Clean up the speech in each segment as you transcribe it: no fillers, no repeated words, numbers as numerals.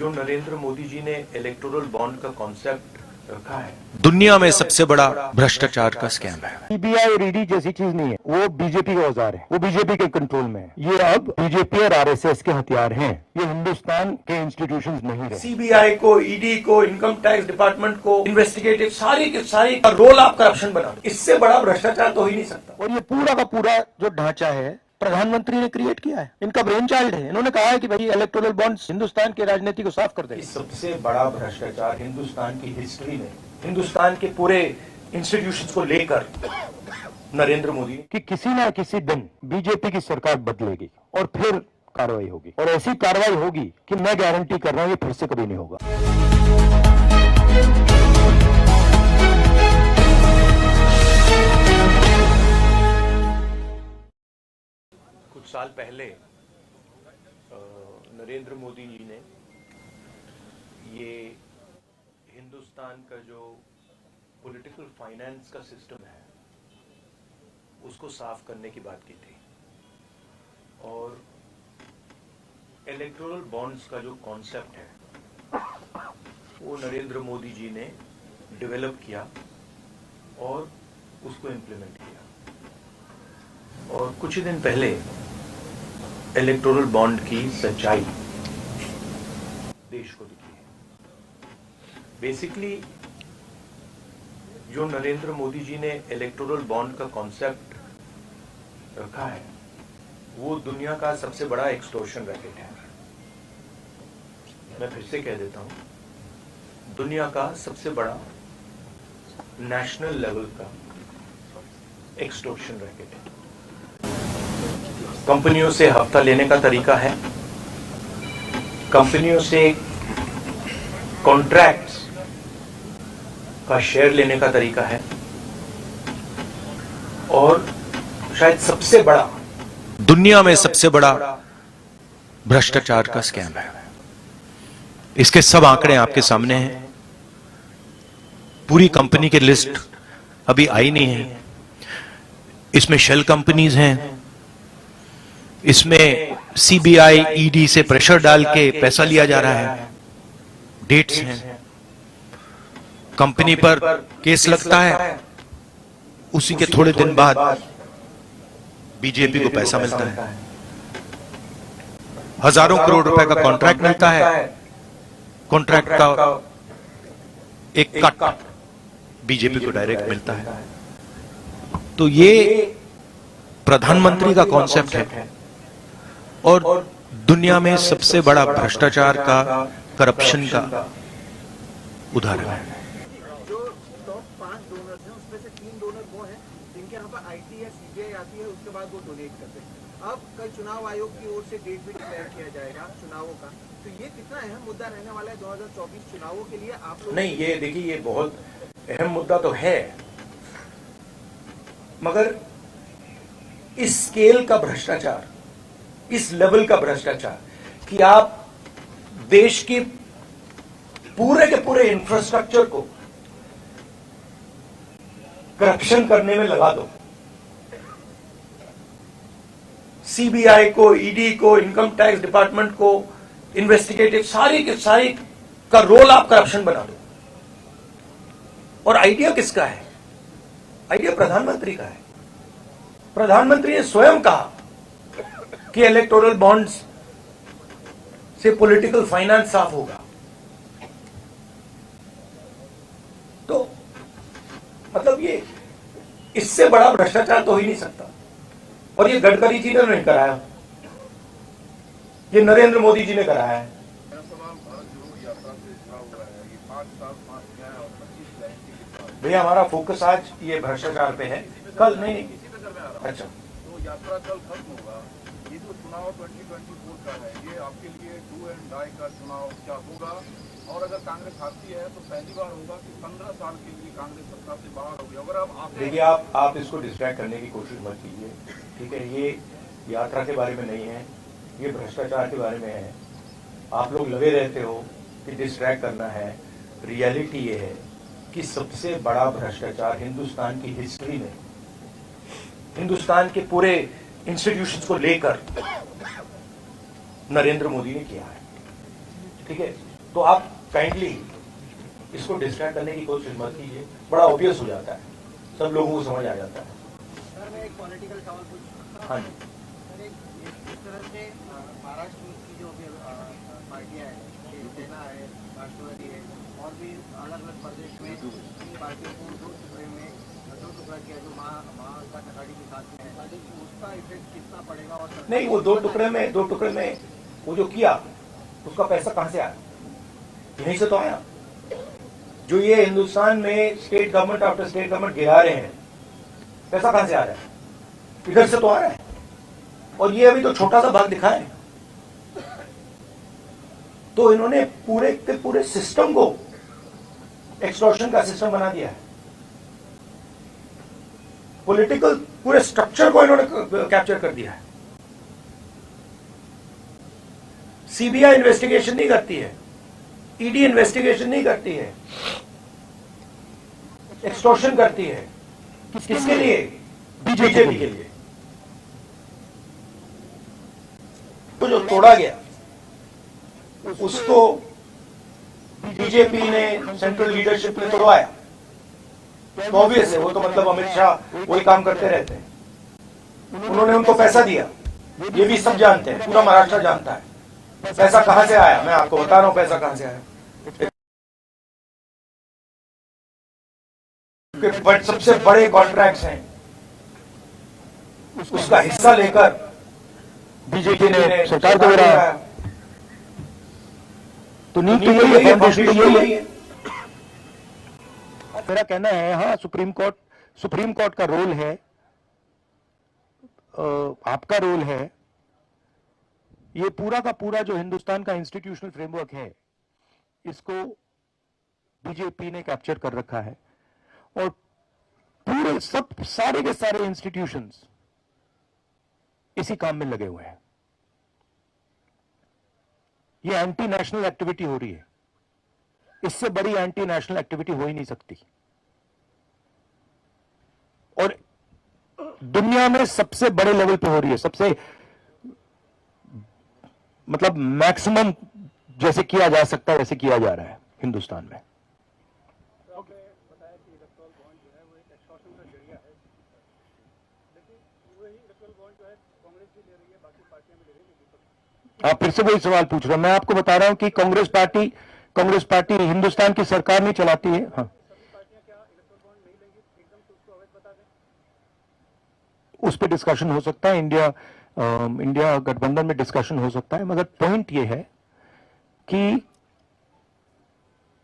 जो नरेंद्र मोदी जी ने electoral bond का कॉन्सेप्ट रखा है, दुनिया में सबसे बड़ा भ्रष्टाचार का स्कैम है। सीबीआई और ईडी जैसी चीज नहीं है, वो बीजेपी का औजार है, वो बीजेपी के कंट्रोल में है। ये अब बीजेपी और आरएसएस के हथियार हैं, ये हिंदुस्तान के इंस्टीट्यूशंस नहीं रहे। सीबीआई को, ईडी को, इनकम टैक्स डिपार्टमेंट को, इन्वेस्टिगेटिव सारी के सारी का रोल आप करप्शन बना दो। इससे बड़ा भ्रष्टाचार तो हो ही नहीं सकता। और ये पूरा का पूरा जो ढांचा है प्रधानमंत्री ने क्रिएट किया है, इनका ब्रेन चाइल्ड है। इन्होंने कहा है कि भाई इलेक्टोरल बॉन्ड्स हिंदुस्तान की राजनीति को साफ कर देगा। सबसे बड़ा भ्रष्टाचार हिंदुस्तान की हिस्ट्री में, हिंदुस्तान के पूरे इंस्टीट्यूशंस को लेकर नरेंद्र मोदी कि किसी न किसी दिन बीजेपी की सरकार बदलेगी और फिर कार्रवाई होगी, और ऐसी कार्रवाई होगी कि मैं गारंटी कर रहा हूं ये फिर से कभी नहीं होगा। कुछ साल पहले नरेंद्र मोदी जी ने ये हिंदुस्तान का जो पॉलिटिकल फाइनेंस का सिस्टम है उसको साफ करने की बात की थी, और इलेक्टोरल बॉन्ड्स का जो कॉन्सेप्ट है वो नरेंद्र मोदी जी ने डेवलप किया और उसको इम्प्लीमेंट किया। और कुछ ही दिन पहले इलेक्टोरल बॉन्ड की सच्चाई देश को दिखी है। बेसिकली जो नरेंद्र मोदी जी ने इलेक्टोरल बॉन्ड का कॉन्सेप्ट रखा है वो दुनिया का सबसे बड़ा एक्सटॉर्शन रैकेट है। मैं फिर से कह देता हूं, दुनिया का सबसे बड़ा नेशनल लेवल का एक्सटॉर्शन रैकेट है। कंपनियों से हफ्ता लेने का तरीका है, कंपनियों से कॉन्ट्रैक्ट्स का शेयर लेने का तरीका है, और शायद सबसे बड़ा, दुनिया में सबसे बड़ा भ्रष्टाचार का स्कैम है। इसके सब आंकड़े आपके सामने हैं। पूरी कंपनी की लिस्ट अभी आई नहीं है। इसमें शेल कंपनीज हैं, इसमें सीबीआई, ईडी से प्रेशर डाल के पैसा लिया जा रहा है, डेट्स हैं, कंपनी पर केस लगता है, उसी के थोड़े दिन बाद बीजेपी को पैसा मिलता है, हजारों करोड़ रुपए का कॉन्ट्रैक्ट मिलता है, कॉन्ट्रैक्ट का एक कट बीजेपी को डायरेक्ट मिलता है। तो ये प्रधानमंत्री का कॉन्सेप्ट है और दुनिया में सबसे बड़ा भ्रष्टाचार का, करप्शन का उदाहरण है। जो टॉप 5 डोनर्स हैं उसमें से 3 डोनर वो हैं जिनके यहाँ पर आईटी या सीबीआई आती है, उसके बाद वो डोनेट करते हैं। अब कल चुनाव आयोग की ओर से डेट भी डिक्लेयर किया जाएगा चुनावों का, तो ये कितना अहम मुद्दा रहने वाला है 2024 चुनावों के लिए? आप लोग नहीं, ये देखिए, ये बहुत अहम मुद्दा तो है, मगर इस स्केल का भ्रष्टाचार, इस लेवल का भ्रष्टाचार कि आप देश की पूरे के पूरे इंफ्रास्ट्रक्चर को करप्शन करने में लगा दो, सीबीआई को, ईडी को, इनकम टैक्स डिपार्टमेंट को, इन्वेस्टिगेटिव सारी के सारी का रोल आप करप्शन बना दो। और आइडिया किसका है? आइडिया प्रधानमंत्री का है। प्रधानमंत्री ने स्वयं कहा कि इलेक्टोरल बॉन्ड्स से पॉलिटिकल फाइनेंस साफ होगा। तो मतलब ये, इससे बड़ा भ्रष्टाचार तो हो ही नहीं सकता। और ये गडकरी जी ने नहीं कराया, ये नरेंद्र मोदी जी ने कराया है। भैया, हमारा फोकस आज ये भ्रष्टाचार पे है, कल नहीं। अच्छा, तो यात्रा कल खत्म होगा। ये जो चुनाव 2024 का है, ये आपके लिए डू एंड डाई का चुनाव क्या होगा? और अगर कांग्रेस हारती है तो पहली बार होगा कि 15 साल के लिए कांग्रेस सत्ता से बाहर होगी। अगर आप देखिए, आप इसको डिस्ट्रैक्ट करने की कोशिश मत कीजिए, ठीक है? ये यात्रा के बारे में नहीं है, ये भ्रष्टाचार के बारे में है। आप लोग लगे रहते हो कि डिस्ट्रैक्ट करना है। रियलिटी ये है कि सबसे बड़ा भ्रष्टाचार हिंदुस्तान की हिस्ट्री में, हिंदुस्तान के पूरे इंस्टीट्यूशंस को लेकर नरेंद्र मोदी ने किया है, ठीक है? तो आप काइंडली इसको डिस्ट्रैक्ट करने की कोशिश मत कीजिए, बड़ा ऑब्वियस हो जाता है, सब लोगों को समझ आ जाता है। सर मैं एक पॉलिटिकल सवाल पूछूं। हाँ जी, सर इस तरह से महाराष्ट्र की जो भी पार्टियां हैं, शिवसेना है, राष्ट्रवादी है, और भी अलग अलग प्रदेश में इन पार्टियों को दो टुकड़ा किया जो महाविकास आघाड़ी के साथ में है, उसका इफेक्ट कितना पड़ेगा? और नहीं, वो दो टुकड़े में वो जो किया उसका पैसा कहां से आया? यहीं से तो आया। जो ये हिंदुस्तान में state government after state government गिरा रहे हैं, पैसा कहां से आ रहा है? इधर से तो आ रहा है। और ये अभी तो छोटा सा भाग दिखा है, तो इन्होंने पूरे के पूरे सिस्टम को एक्सटॉर्शन का सिस्टम बना दिया है। पॉलिटिकल पूरे स्ट्रक्चर को इन्होंने कैप्चर कर दिया है। सीबीआई इन्वेस्टिगेशन नहीं करती है, ईडी इन्वेस्टिगेशन नहीं करती है, एक्सटॉर्शन करती है। किसके लिए? बीजेपी के लिए। तो जो तोड़ा गया उसको बीजेपी ने, सेंट्रल लीडरशिप ने तोड़वाया। तो ऑब्वियस है, वो तो मतलब अमित शाह वही काम करते रहते हैं। उन्होंने उनको पैसा दिया, ये भी सब जानते हैं, पूरा महाराष्ट्र जानता है पैसा कहां से आया। मैं आपको बता रहा हूं पैसा कहां से आया। सबसे बड़े कॉन्ट्रैक्ट्स हैं, उसका हिस्सा लेकर बीजेपी ने सरकार को गिराया। तो नीति तो यही है, फाउंडेशन तो यही है। मेरा कहना है, हाँ, सुप्रीम कोर्ट का रोल है, आपका रोल है। ये पूरा का पूरा जो हिंदुस्तान का इंस्टीट्यूशनल फ्रेमवर्क है, इसको बीजेपी ने कैप्चर कर रखा है। और पूरे सारे के सारे इंस्टीट्यूशंस इसी काम में लगे हुए हैं। ये एंटी नेशनल एक्टिविटी हो रही है, इससे बड़ी एंटी नेशनल एक्टिविटी हो ही नहीं सकती। और दुनिया में सबसे बड़े लेवल पे हो रही है, सबसे मतलब मैक्सिमम जैसे किया जा सकता है वैसे किया जा रहा है हिंदुस्तान में। आप फिर से वही सवाल पूछ रहे हैं। मैं आपको बता रहा हूं कि कांग्रेस पार्टी हिंदुस्तान की सरकार नहीं चलाती है। हाँ, उस पर डिस्कशन हो सकता है, इंडिया गठबंधन में डिस्कशन हो सकता है, मगर पॉइंट यह है कि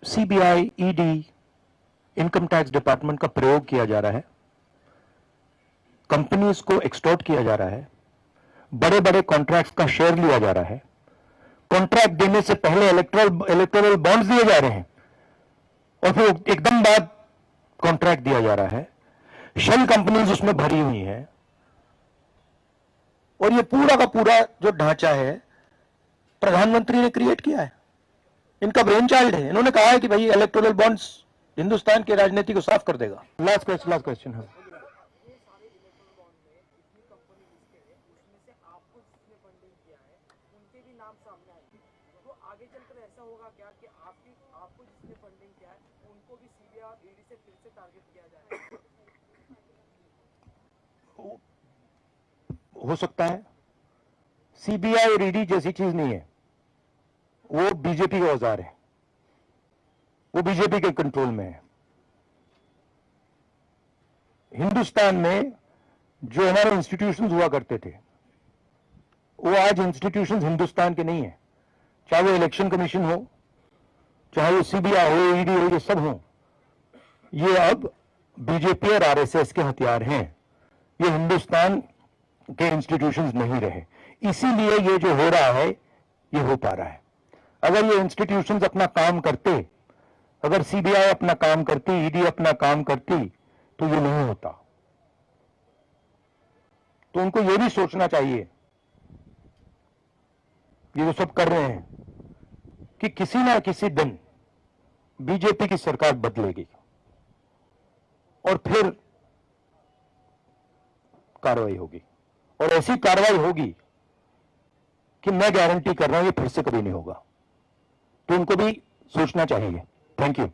CBI, ED, income tax department का प्रयोग किया जा रहा है, कंपनीज को एक्सटॉर्ट किया जा रहा है, बड़े बड़े कॉन्ट्रैक्ट्स का शेयर लिया जा रहा है, कॉन्ट्रैक्ट देने से पहले इलेक्टोरल बॉन्ड्स दिए जा रहे हैं और फिर एकदम बाद कॉन्ट्रैक्ट दिया जा रहा है। शेल कंपनीज उसमें भरी हुई हैं और ये पूरा का पूरा जो ढांचा है प्रधानमंत्री ने क्रिएट किया है। इनका ब्रेन चाइल्ड है। इन्होंने कहा है कि भाई इलेक्टोरल बॉन्ड्स हिंदुस्तान की राजनीति को साफ कर देगा। लास्ट क्वेश्चन है। आगे चलकर ऐसा होगा क्या कि आपको जिसने फंडिंग किया है उनको भी सीबीआई और ईडी से फिर से टारगेट किया जाएगा? हो सकता है। सीबीआई और ईडी जैसी चीज नहीं है, वो बीजेपी का औजार है, वो बीजेपी के कंट्रोल में है। हिंदुस्तान में जो हमारे इंस्टीट्यूशंस हुआ करते थे वो आज इंस्टीट्यूशंस हिंदुस्तान के नहीं है। चाहे वो इलेक्शन कमीशन हो, चाहे वो सीबीआई हो, ईडी हो, ये सब हो, ये अब बीजेपी और आरएसएस के हथियार हैं। ये हिंदुस्तान के इंस्टीट्यूशंस नहीं रहे। इसीलिए ये जो हो रहा है ये हो पा रहा है। अगर ये इंस्टीट्यूशंस अपना काम करते, अगर सीबीआई अपना काम करती, ईडी अपना काम करती, तो ये नहीं होता। तो उनको ये भी सोचना चाहिए, ये जो सब कर रहे हैं, कि किसी ना किसी दिन बीजेपी की सरकार बदलेगी और फिर कार्रवाई होगी। और ऐसी कार्रवाई होगी कि मैं गारंटी कर रहा हूं ये फिर से कभी नहीं होगा। तो उनको भी सोचना चाहिए। Thank you.